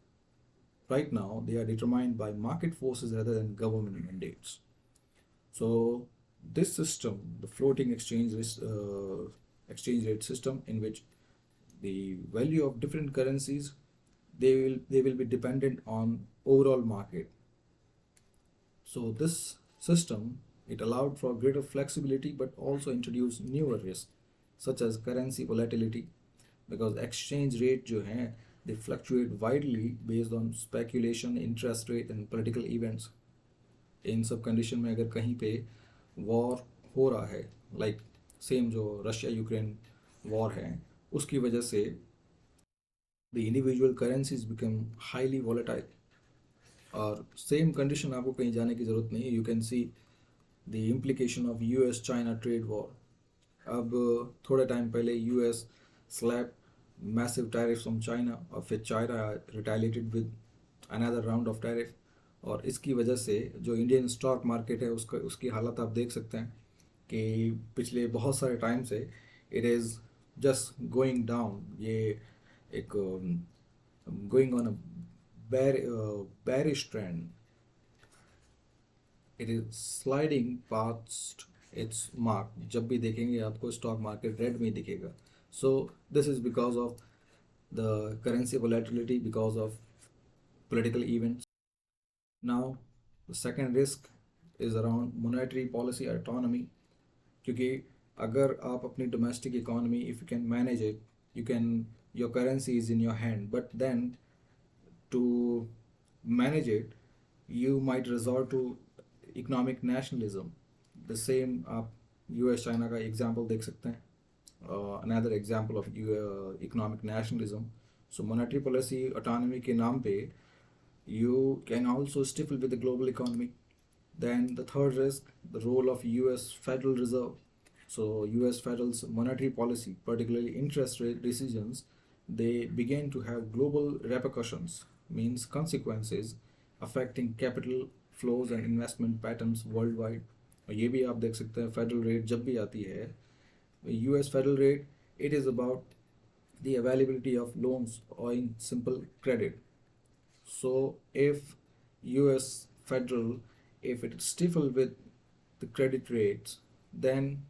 Speaker 1: right now they are determined by market forces rather than government mandates. So this system, the floating exchange rate system, in which the value of different currencies they will be dependent on overall market. So this system, it allowed for greater flexibility but also introduced newer risks such as currency volatility, because exchange rate जो हैं they fluctuate widely based on speculation, interest rate and political events. इन सब condition में अगर कहीं पे war हो रहा है, लाइक सेम जो रशिया यूक्रेन वॉर है, उसकी वजह से the individual currencies become highly volatile. और सेम कंडीशन आपको कहीं जाने की ज़रूरत नहीं है. You can see the implication of US China trade war. अब थोड़े टाइम पहले US slap massive tariff from China, और फिर China retaliated with another round of tariff. और इसकी वजह से जो इंडियन स्टॉक मार्केट है उसकी हालत आप देख सकते हैं कि पिछले बहुत सारे टाइम से it is just going down. ये एक going on a bearish trend. It is sliding past its mark. जब भी देखेंगे आपको स्टॉक मार्केट रेड में दिखेगा. So this is because of the currency volatility, because of political events. Now the second risk is around monetary policy autonomy. क्योंकि अगर आप अपनी domestic economy, if you can manage it, your currency is in your hand, but then to manage it you might resort to economic nationalism. The same आप US China का example देख सकते हैं. Another example of economic nationalism. So monetary policy autonomy के नाम पे you can also stifle with the global economy. Then the third risk, the role of US Federal Reserve. So US Federal's monetary policy, particularly interest rate decisions, they began to have global repercussions, means consequences affecting capital flows and investment patterns worldwide. और ये भी आप देख सकते हैं federal rate जब भी आती है, US federal rate it is about the availability of loans or in simple credit. So if US federal, if it stifle with the credit rates, then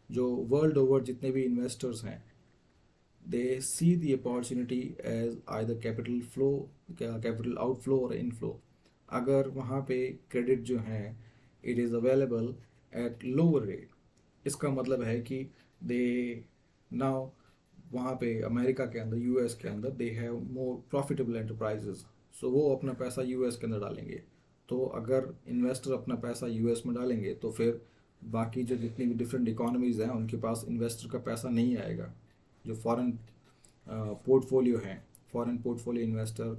Speaker 1: जो world over जितने भी investors हैं, they see the opportunity as either capital flow, capital outflow or inflow. अगर वहाँ पे credit जो है it is available at lower rate, इसका मतलब है कि they now वहाँ पे अमेरिका के अंदर यूएस के अंदर they have more profitable enterprises, so वो अपना पैसा यूएस के अंदर डालेंगे. तो अगर इन्वेस्टर अपना पैसा यूएस में डालेंगे तो फिर बाकी जो जितनी भी डिफरेंट इकोनॉमीज़ हैं उनके पास इन्वेस्टर का पैसा नहीं आएगा. जो फॉरेन पोर्टफोलियो हैं, foreign portfolio investor,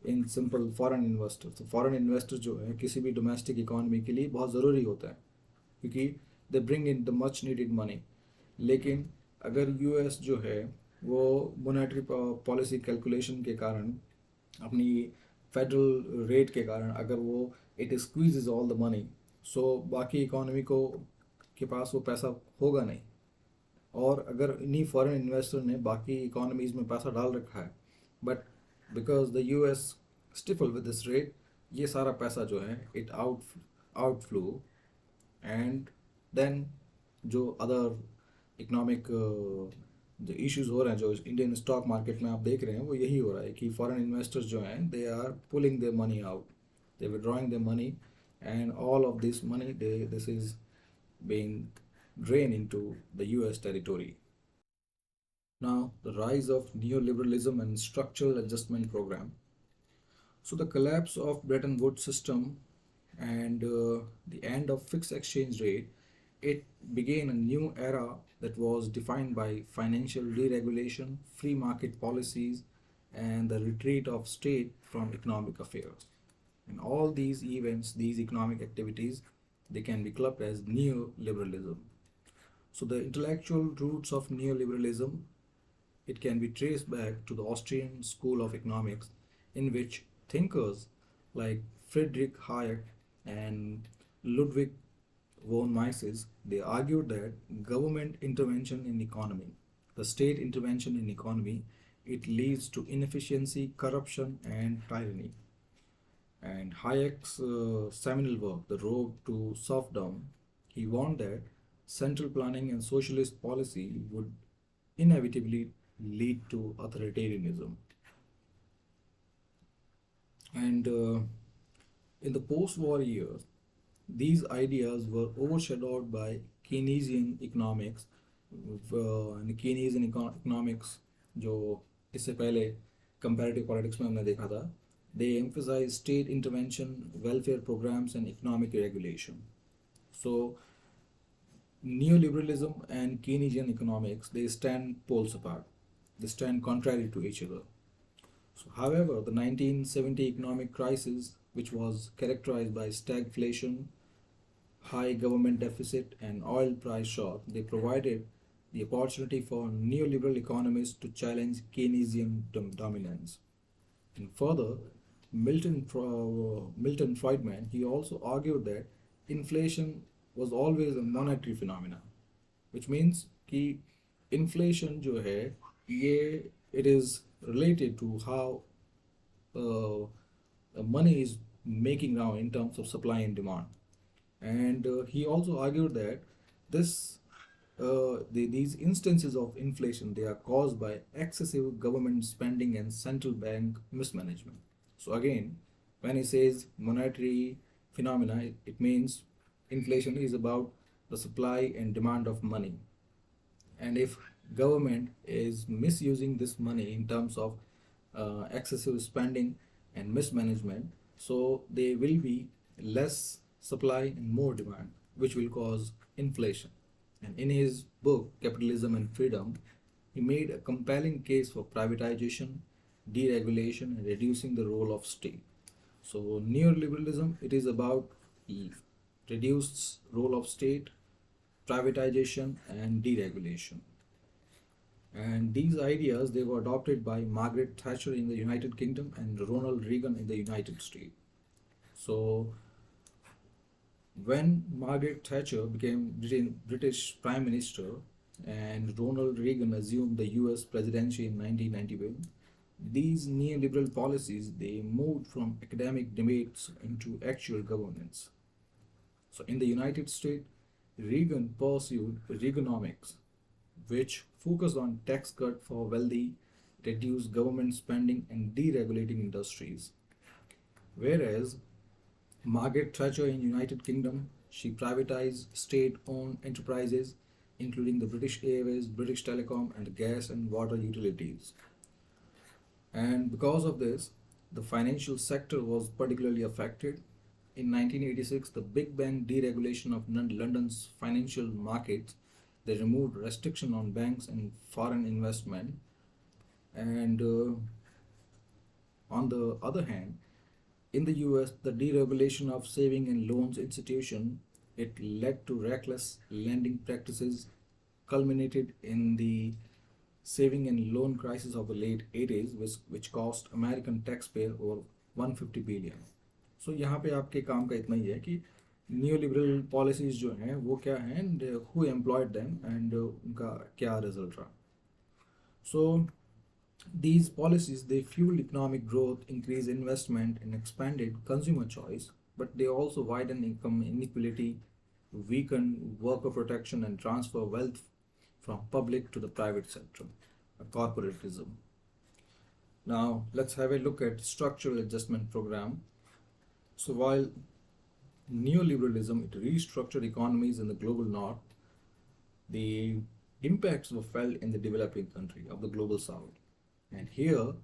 Speaker 1: in simple foreign investor, तो फॉरेन इन्वेस्टर जो है किसी भी डोमेस्टिक इकोनॉमी के लिए बहुत ज़रूरी होता है क्योंकि they bring in the much needed money. लेकिन अगर यूएस जो है वो मोनेटरी पॉलिसी कैलकुलेशन के कारण, अपनी फेडरल रेट के कारण, अगर वो it squeezes all the money, so बाकी इकोनॉमी को के पास वो पैसा होगा नहीं. और अगर इन्हीं फॉरेन इन्वेस्टर ने बाकी इकोनॉमीज़ में पैसा डाल रखा है, but because the US stifle with this rate, ये सारा पैसा जो है इट आउटफ्लो, एंड देन जो अदर इकोनॉमिक जो इश्यूज हो रहे हैं जो इंडियन स्टॉक मार्केट में आप देख रहे हैं वो यही हो रहा है कि फॉरेन इन्वेस्टर्स जो हैं they are pulling their money out, they withdrawing their money, and all of this money this is being drained into the US territory. Now, the rise of neoliberalism and structural adjustment program. So the collapse of Bretton Woods system and the end of fixed exchange rate, it began a new era that was defined by financial deregulation, free market policies, and the retreat of state from economic affairs. And all these events, these economic activities, they can be clubbed as neoliberalism. So the intellectual roots of neoliberalism, it can be traced back to the Austrian school of economics, in which thinkers like Friedrich Hayek and Ludwig von Mises, they argued that government intervention in economy, the state intervention in economy, it leads to inefficiency, corruption, and tyranny. And Hayek's seminal work, The Road to Serfdom, he warned that central planning and socialist policy would inevitably lead to authoritarianism. And in the post-war years, these ideas were overshadowed by Keynesian economics. Keynesian economics, जो इससे पहले comparative politics में हमने देखा था, they emphasize state intervention, welfare programs, and economic regulation. So neoliberalism and Keynesian economics, they stand poles apart. They stand contrary to each other. So, however, the 1970 economic crisis, which was characterized by stagflation, high government deficit, and oil price shock, they provided the opportunity for neoliberal economists to challenge Keynesian dominance. And further, Milton Friedman, he also argued that inflation was always a monetary phenomena, which means कि inflation जो है ये it is related to how money is making now in terms of supply and demand. And he also argued that these instances of inflation, they are caused by excessive government spending and central bank mismanagement. So again, when he says monetary phenomena, it means inflation is about the supply and demand of money, and if government is misusing this money in terms of excessive spending and mismanagement, so there will be less supply and more demand, which will cause inflation. And in his book Capitalism and Freedom, he made a compelling case for privatization, deregulation, and reducing the role of state. So neoliberalism, it is about reduced role of state, privatization, and deregulation. And these ideas, they were adopted by Margaret Thatcher in the United Kingdom and Ronald Reagan in the United States. So when Margaret Thatcher became British Prime Minister, and Ronald Reagan assumed the US presidency in 1991. These neoliberal policies they moved from academic debates into actual governance. So in the United States, Reagan pursued Reaganomics, which focused on tax cut for wealthy, reduced government spending, and deregulating industries. Whereas Margaret Thatcher in United Kingdom, she privatized state-owned enterprises, including the British Airways, British Telecom, and the gas and water utilities. And because of this, the financial sector was particularly affected. In 1986, the Big Bang deregulation of London's financial markets, they removed restriction on banks and foreign investment. And on the other hand, in the US, the deregulation of saving and loans institution, it led to reckless lending practices, culminated in the saving and loan crisis of the late 80s, which cost American taxpayer over 150 billion. So यहाँ पे आपके काम का इतना ही है कि new policies जो हैं वो क्या हैं and who employed them and उनका क्या रिजल्ट रहा. So these policies they fueled economic growth, increased investment, and expanded consumer choice, but they also widened income inequality, weakened worker protection, and transfer wealth from public to the private sector, corporatism. Now let's have a look at structural adjustment program. So while neoliberalism it restructured economies in the global north, the impacts were felt in the developing country of the global south. And here,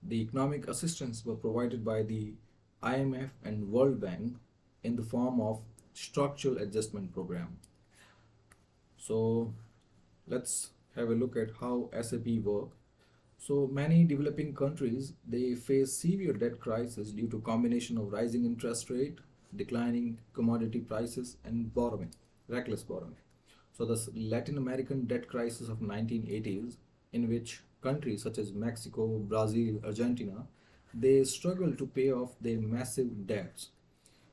Speaker 1: the economic assistance were provided by the IMF and World Bank in the form of structural adjustment program. So let's have a look at how SAP work. So many developing countries they face severe debt crisis due to combination of rising interest rate, declining commodity prices, and borrowing, reckless borrowing. So the Latin American debt crisis of 1980s, in which countries such as Mexico, Brazil, Argentina, they struggled to pay off their massive debts.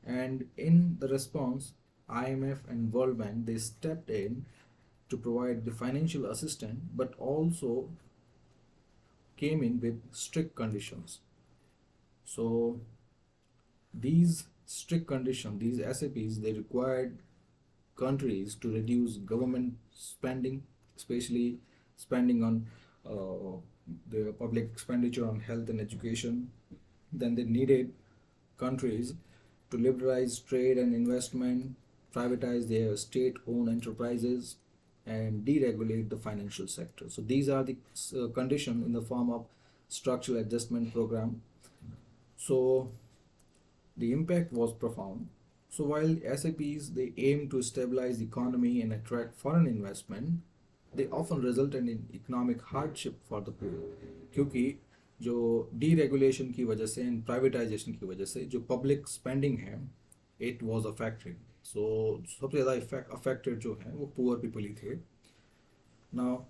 Speaker 1: And in the response, IMF and World Bank they stepped in to provide the financial assistance, but also came in with strict conditions. So these strict conditions, these SAPs, they required countries to reduce government spending, especially spending on the public expenditure on health and education. Then they needed countries to liberalize trade and investment, privatize their state-owned enterprises, and deregulate the financial sector. So these are the conditions in the form of structural adjustment program. So the impact was profound. So while SAPs they aim to stabilize the economy and attract foreign investment, they often resulted in economic hardship for the poor, क्योंकि जो deregulation की वजह से and privatization की वजह से जो public spending है it was affected. So सबसे ज़्यादा affected जो हैं वो poor people ही थे. Now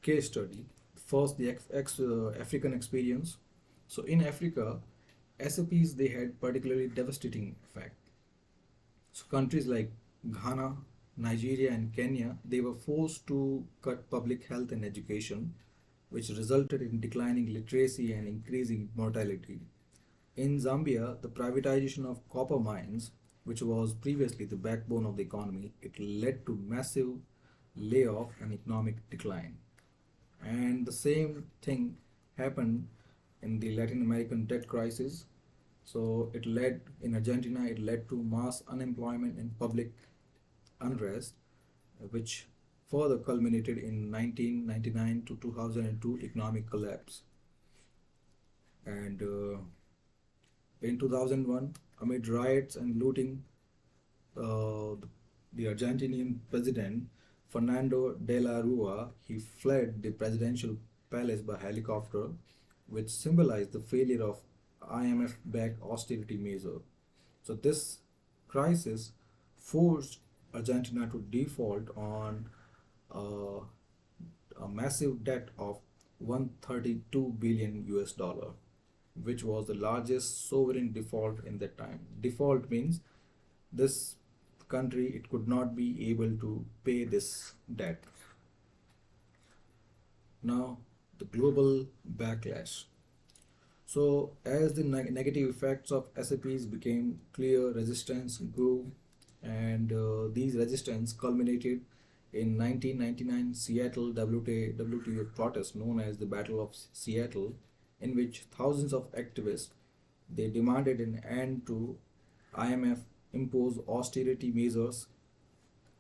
Speaker 1: case study. First the African experience. So in Africa, SAPs they had particularly devastating effect. So countries like Ghana, Nigeria, and Kenya they were forced to cut public health and education, which resulted in declining literacy and increasing mortality. In Zambia, the privatization of copper mines, which was previously the backbone of the economy, it led to massive layoff and economic decline. And the same thing happened in the Latin American debt crisis. So it led in Argentina, it led to mass unemployment and public unrest, which further culminated in 1999 to 2002 economic collapse. And in 2001, amid riots and looting, the Argentinian president Fernando de la Rua he fled the presidential palace by helicopter, which symbolized the failure of IMF-backed austerity measure. So this crisis forced Argentina to default on a massive debt of 132 billion US dollar, which was the largest sovereign default in that time. Default means this country it could not be able to pay this debt. Now, the global backlash. So, as the negative effects of SAPs became clear, resistance grew, and these resistance culminated in 1999 Seattle WTO protest known as the Battle of Seattle, in which thousands of activists they demanded an end to IMF impose austerity measures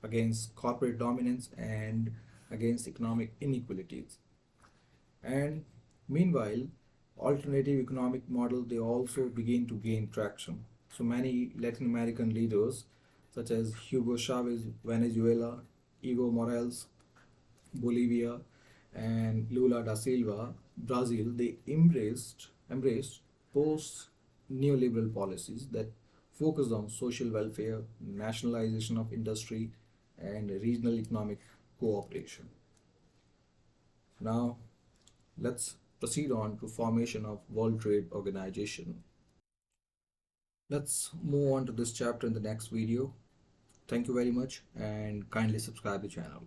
Speaker 1: against corporate dominance and against economic inequalities. And meanwhile, alternative economic model they also begin to gain traction. So many Latin American leaders such as Hugo Chavez, Venezuela, Evo Morales, Bolivia, and Lula da Silva, Brazil, they embraced post neoliberal policies that focused on social welfare, nationalization of industry, and regional economic cooperation. Now, let's proceed on to formation of World Trade Organization. Let's move on to this chapter in the next video. Thank you very much and kindly subscribe the channel.